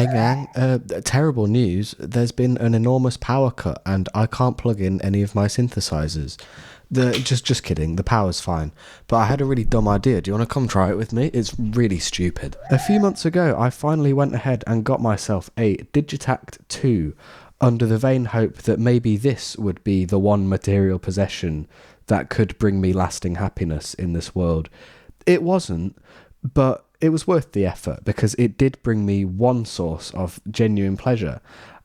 Gang, terrible news. There's been an enormous power cut and I can't plug in any of my synthesizers. Just kidding, the power's fine. But I had a really dumb idea. Do you want to come try it with me? It's really stupid. A few months ago, I finally went ahead and got myself a Digitakt II under the vain hope that maybe this would be the one material possession that could bring me lasting happiness in this world. It wasn't, but it was worth the effort because it did bring me one source of genuine pleasure,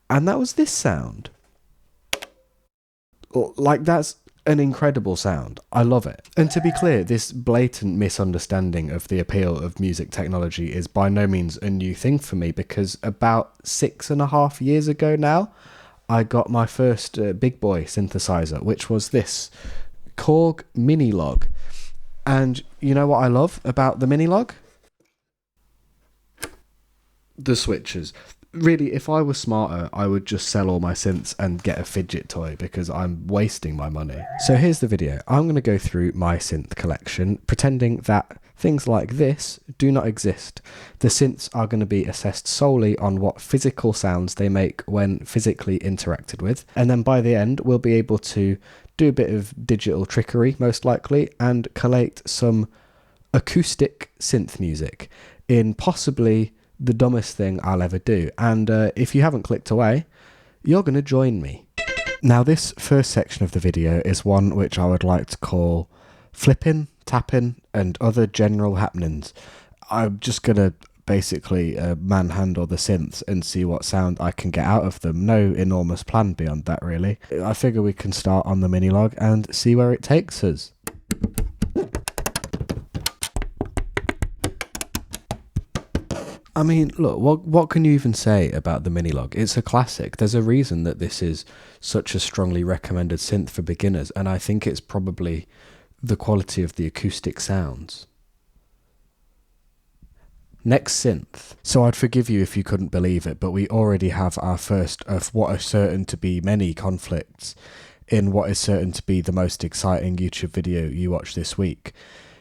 and that was this sound. Like, that's an incredible sound. I love it. And to be clear, this blatant misunderstanding of the appeal of music technology is by no means a new thing for me, because about 6.5 years ago now, I got my first big boy synthesizer, which was this Korg Minilogue. And you know what I love about the Minilogue? The switches. Really, if I was smarter, I would just sell all my synths and get a fidget toy because I'm wasting my money. So here's the video. I'm going to go through my synth collection, pretending that things like this do not exist. The synths are going to be assessed solely on what physical sounds they make when physically interacted with. And then by the end, we'll be able to do a bit of digital trickery, most likely, and collate some acoustic synth music in possibly the dumbest thing I'll ever do. And if you haven't clicked away, you're going to join me. Now, this first section of the video is one which I would like to call flipping, tapping, and other general happenings. I'm just going to basically manhandle the synths and see what sound I can get out of them. No enormous plan beyond that, really. I figure we can start on the Minilogue and see where it takes us. I mean, look, what can you even say about the Minilogue? It's a classic. There's a reason that this is such a strongly recommended synth for beginners, and I think it's probably the quality of the acoustic sounds. Next synth. So I'd forgive you if you couldn't believe it, but we already have our first of what are certain to be many conflicts in what is certain to be the most exciting YouTube video you watch this week.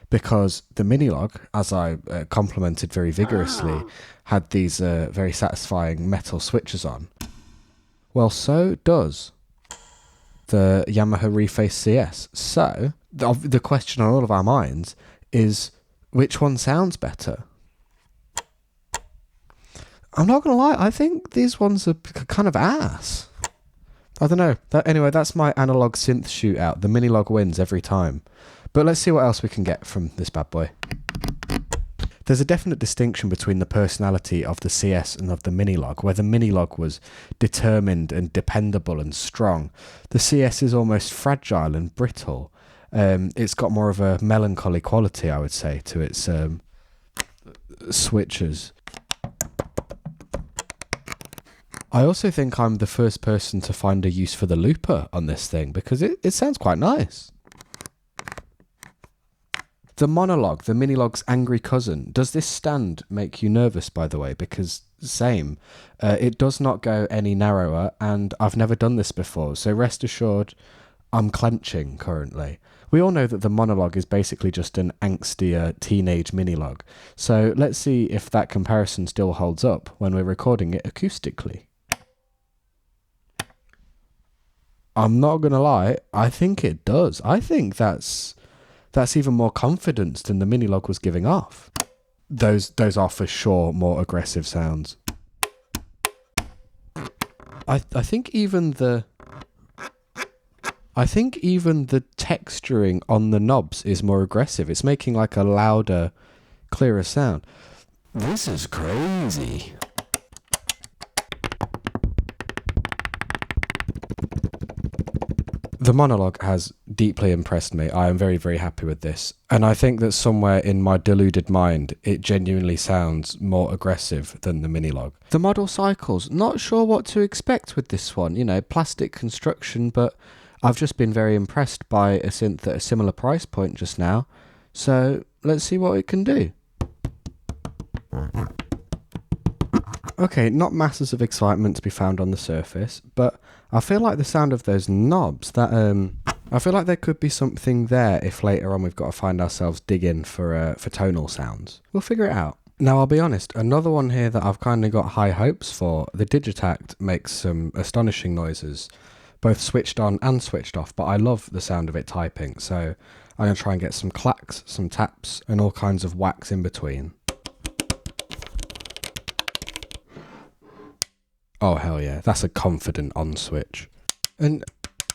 Because the Minilogue, as I complimented very vigorously, had these very satisfying metal switches on. Well, so does the Yamaha Reface CS. So, the question on all of our minds is, which one sounds better? I'm not going to lie, I think these ones are kind of ass. I don't know. Anyway, that's my analog synth shootout. The Minilogue wins every time. But let's see what else we can get from this bad boy. There's a definite distinction between the personality of the CS and of the Minilogue, where the Minilogue was determined and dependable and strong. The CS is almost fragile and brittle. It's got more of a melancholy quality, I would say, to its switches. I also think I'm the first person to find a use for the looper on this thing, because it sounds quite nice. The Minilogue, the Minilogue's angry cousin. Does this stand make you nervous, by the way? Because, same. It does not go any narrower, and I've never done this before, so rest assured, I'm clenching currently. We all know that the Minilogue is basically just an angstier teenage Minilogue, so let's see if that comparison still holds up when we're recording it acoustically. I'm not going to lie, I think it does. I think that's even more confidence than the Minilogue was giving off. Those are for sure more aggressive sounds. I think even the texturing on the knobs is more aggressive. It's making like a louder, clearer sound. This is crazy. The Minilogue has deeply impressed me. I am very, very happy with this. And I think that somewhere in my deluded mind, it genuinely sounds more aggressive than the Minilogue. The model cycles, not sure what to expect with this one. You know, plastic construction, but I've just been very impressed by a synth at a similar price point just now. So let's see what it can do. Okay, not masses of excitement to be found on the surface, but I feel like the sound of those knobs, I feel like there could be something there if later on we've got to find ourselves digging for tonal sounds. We'll figure it out. Now, I'll be honest, another one here that I've kind of got high hopes for, the Digitakt makes some astonishing noises, both switched on and switched off, but I love the sound of it typing, so I'm going to try and get some clacks, some taps, and all kinds of whacks in between. Oh, hell yeah, that's a confident on switch. And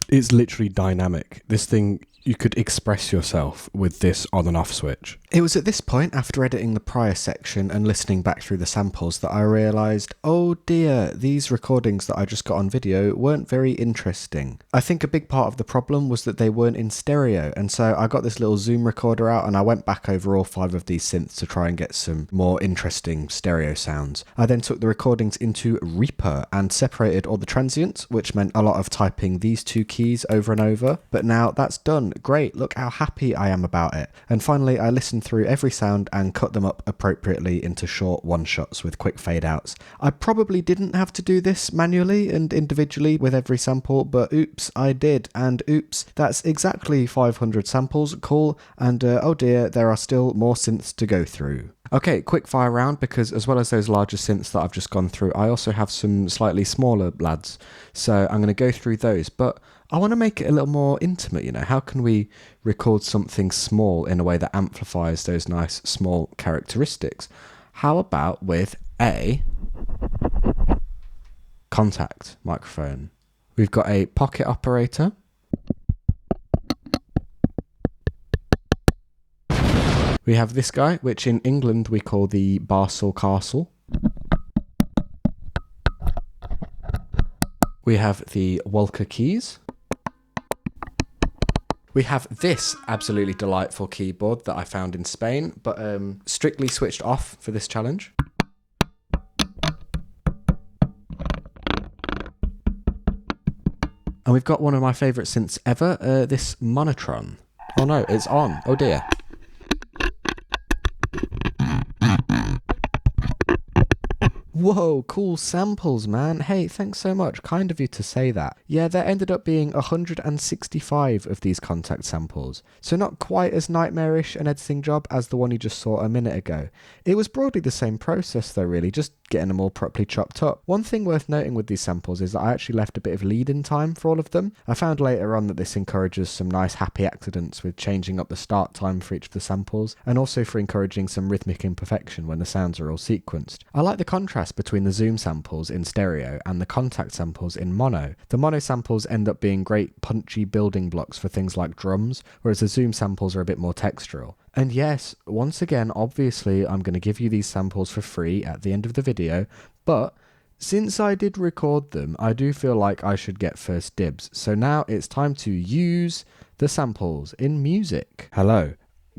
it's literally dynamic. This thing, you could express yourself with this on and off switch. It was at this point, after editing the prior section and listening back through the samples, that I realised, oh dear, these recordings that I just got on video weren't very interesting. I think a big part of the problem was that they weren't in stereo, and so I got this little Zoom recorder out and I went back over all 5 of these synths to try and get some more interesting stereo sounds. I then took the recordings into Reaper and separated all the transients, which meant a lot of typing these 2 keys over and over. But now that's done. Great, look how happy I am about it. And finally, I listened through every sound and cut them up appropriately into short one-shots with quick fade-outs. I probably didn't have to do this manually and individually with every sample, but oops, I did. And oops, that's exactly 500 samples. Cool. And oh dear, there are still more synths to go through. Okay, quick fire round, because as well as those larger synths that I've just gone through, I also have some slightly smaller lads. So I'm going to go through those, but I want to make it a little more intimate, you know. How can we record something small in a way that amplifies those nice small characteristics? How about with a contact microphone? We've got a pocket operator. We have this guy, which in England we call the Barcel Castle. We have the Walker keys. We have this absolutely delightful keyboard that I found in Spain, but strictly switched off for this challenge. And we've got one of my favourite synths ever, this Monotron. Oh no, it's on. Oh dear. Whoa, cool samples, man. Hey, thanks so much. Kind of you to say that. Yeah, there ended up being 165 of these contact samples, so not quite as nightmarish an editing job as the one you just saw a minute ago. It was broadly the same process though, really, just getting them all properly chopped up. One thing worth noting with these samples is that I actually left a bit of lead-in time for all of them. I found later on that this encourages some nice happy accidents with changing up the start time for each of the samples, and also for encouraging some rhythmic imperfection when the sounds are all sequenced. I like the contrast between the Zoom samples in stereo and the contact samples in mono. The mono samples end up being great punchy building blocks for things like drums, whereas the Zoom samples are a bit more textural. And yes, once again, obviously, I'm going to give you these samples for free at the end of the video, but since I did record them, I do feel like I should get first dibs. So now it's time to use the samples in music. Hello,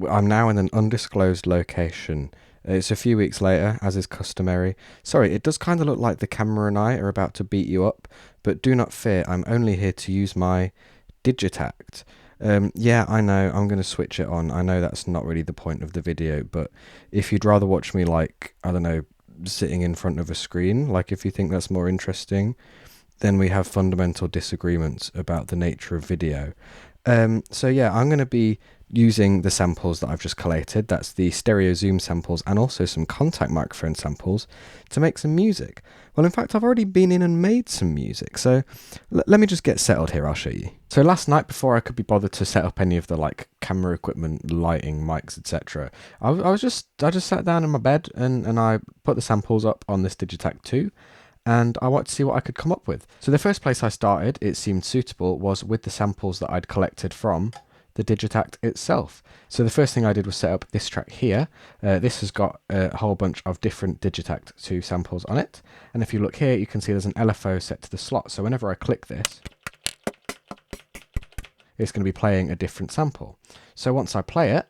I'm now in an undisclosed location. It's a few weeks later, as is customary. Sorry, it does kind of look like the camera and I are about to beat you up, but do not fear, I'm only here to use my Digitakt. Yeah, I know, I'm going to switch it on. I know that's not really the point of the video, but if you'd rather watch me, like, I don't know, sitting in front of a screen, like if you think that's more interesting, then we have fundamental disagreements about the nature of video. So yeah, I'm going to be using the samples that I've just collated, that's the stereo Zoom samples and also some contact microphone samples, to make some music. Well, in fact, I've already been in and made some music, so let me just get settled here, I'll show you. So last night, before I could be bothered to set up any of the like camera equipment, lighting, mics, etc., I just sat down in my bed and I put the samples up on this Digitakt II, and I wanted to see what I could come up with. So the first place I started, it seemed suitable, was with the samples that I'd collected from the Digitakt itself. So the first thing I did was set up this track here. This has got a whole bunch of different Digitakt II samples on it, and if you look here you can see there's an LFO set to the slot, so whenever I click this it's going to be playing a different sample. So once I play it,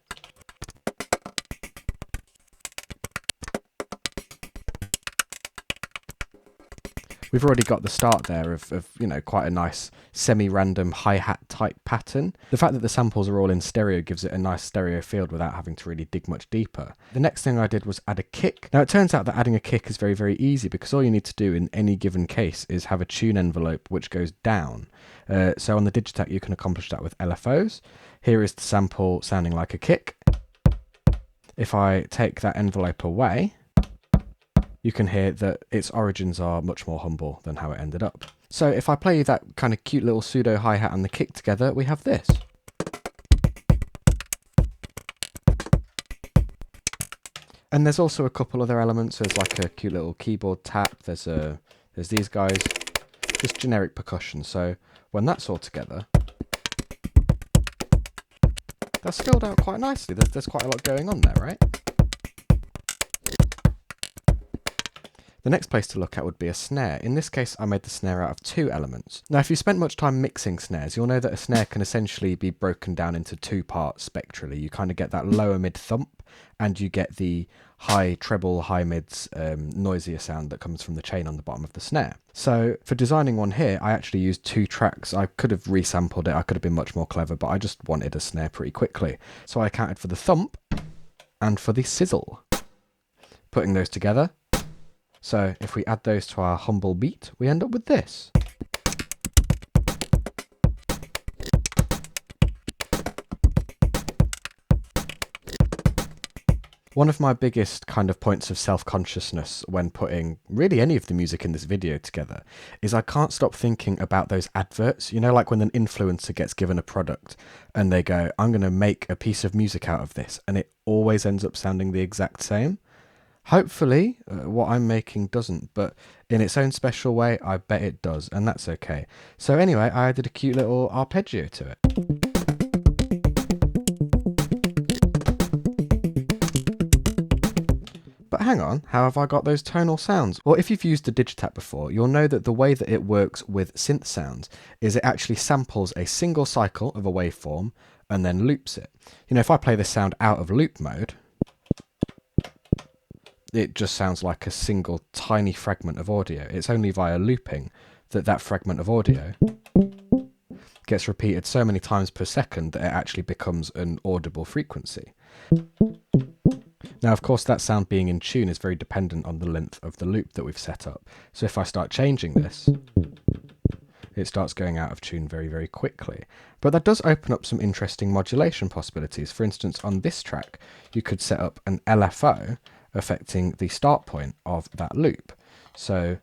we've already got the start there of you know, quite a nice semi-random hi-hat type pattern. The fact that the samples are all in stereo gives it a nice stereo field without having to really dig much deeper. The next thing I did was add a kick. Now it turns out that adding a kick is very, very easy, because all you need to do in any given case is have a tune envelope which goes down. So on the Digitakt you can accomplish that with LFOs. Here is the sample sounding like a kick. If I take that envelope away, you can hear that its origins are much more humble than how it ended up. So if I play that kind of cute little pseudo hi-hat and the kick together, we have this. And there's also a couple other elements. There's like a cute little keyboard tap. There's these guys, just generic percussion. So when that's all together, that's filled out quite nicely. There's quite a lot going on there, right? The next place to look at would be a snare. In this case, I made the snare out of 2 elements. Now, if you spent much time mixing snares, you'll know that a snare can essentially be broken down into 2 parts spectrally. You kind of get that lower mid thump, and you get the high treble, high mids, noisier sound that comes from the chain on the bottom of the snare. So for designing one here, I actually used 2 tracks. I could have resampled it, I could have been much more clever, but I just wanted a snare pretty quickly. So I accounted for the thump and for the sizzle. Putting those together. So if we add those to our humble beat, we end up with this. One of my biggest kind of points of self-consciousness when putting really any of the music in this video together is I can't stop thinking about those adverts. You know, like when an influencer gets given a product and they go, I'm going to make a piece of music out of this, and it always ends up sounding the exact same. Hopefully, what I'm making doesn't, but in its own special way, I bet it does, and that's okay. So anyway, I added a cute little arpeggio to it. But hang on, how have I got those tonal sounds? Well, if you've used the Digitakt before, you'll know that the way that it works with synth sounds is it actually samples a single cycle of a waveform and then loops it. You know, if I play this sound out of loop mode, it just sounds like a single tiny fragment of audio. It's only via looping that that fragment of audio gets repeated so many times per second that it actually becomes an audible frequency. Now, of course, that sound being in tune is very dependent on the length of the loop that we've set up. So if I start changing this, it starts going out of tune very, very quickly. But that does open up some interesting modulation possibilities. For instance, on this track, you could set up an LFO affecting the start point of that loop. So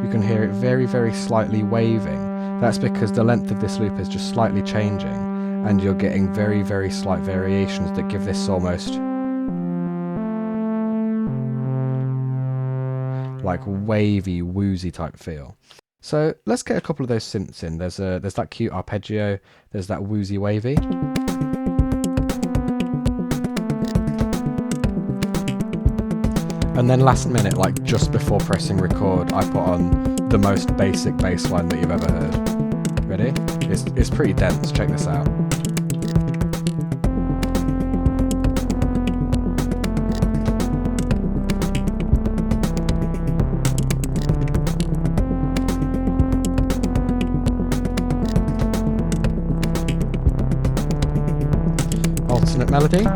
you can hear it very, very slightly waving. That's because the length of this loop is just slightly changing, and you're getting very, very slight variations that give this almost like wavy, woozy type feel. So let's get a couple of those synths in. There's that cute arpeggio, there's that woozy wavy. And then last minute, like just before pressing record, I put on the most basic bass line that you've ever heard. Ready? It's pretty dense, check this out. Alternate melody.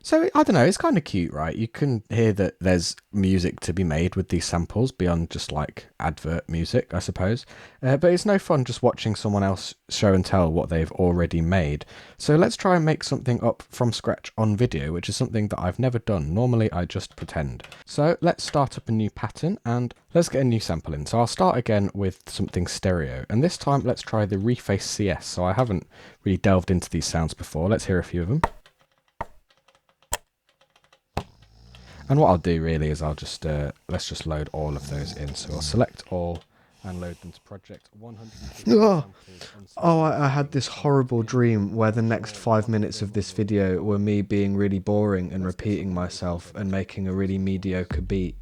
So, I don't know, it's kind of cute, right? You can hear that there's music to be made with these samples beyond just like advert music, I suppose. But it's no fun just watching someone else show and tell what they've already made. So let's try and make something up from scratch on video, which is something that I've never done. Normally I just pretend. So let's start up a new pattern and let's get a new sample in. So I'll start again with something stereo. And this time let's try the Reface CS. So I haven't really delved into these sounds before. Let's hear a few of them. And what I'll do really is I'll just, let's just load all of those in. So I'll select all and load them to project 100. I had this horrible dream where the next 5 minutes of this video were me being really boring and repeating myself and making a really mediocre beat.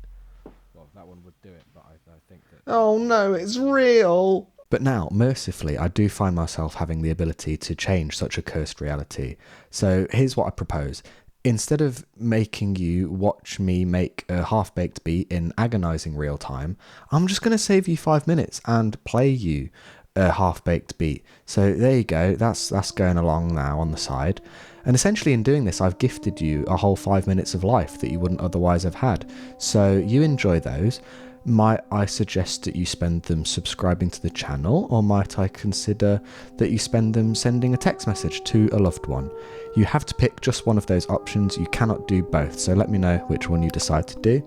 Well, that one would do it, but I think that... Oh no, it's real! But now, mercifully, I do find myself having the ability to change such a cursed reality. So here's what I propose. Instead of making you watch me make a half-baked beat in agonizing real time, I'm just going to save you 5 minutes and play you a half-baked beat. So there you go, that's going along now on the side. And essentially in doing this, I've gifted you a whole 5 minutes of life that you wouldn't otherwise have had. So you enjoy those. Might I suggest that you spend them subscribing to the channel, or might I consider that you spend them sending a text message to a loved one? You have to pick just one of those options. You cannot do both, so let me know which one you decide to do.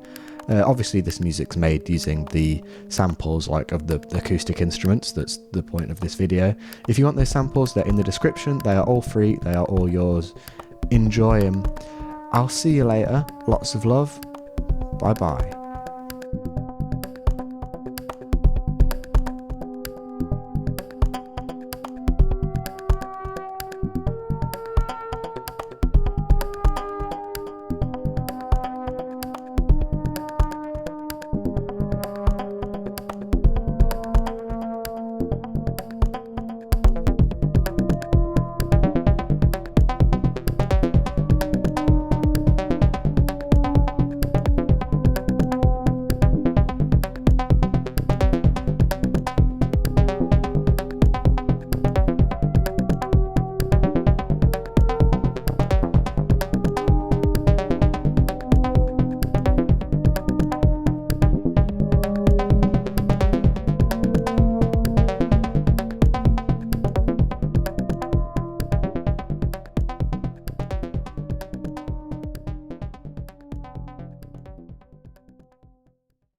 Obviously this music's made using the samples of the acoustic instruments. That's the point of this video. If you want those samples, they're in the description. They are all free, they are all yours. Enjoy them. I'll see you later. Lots of love. Bye bye.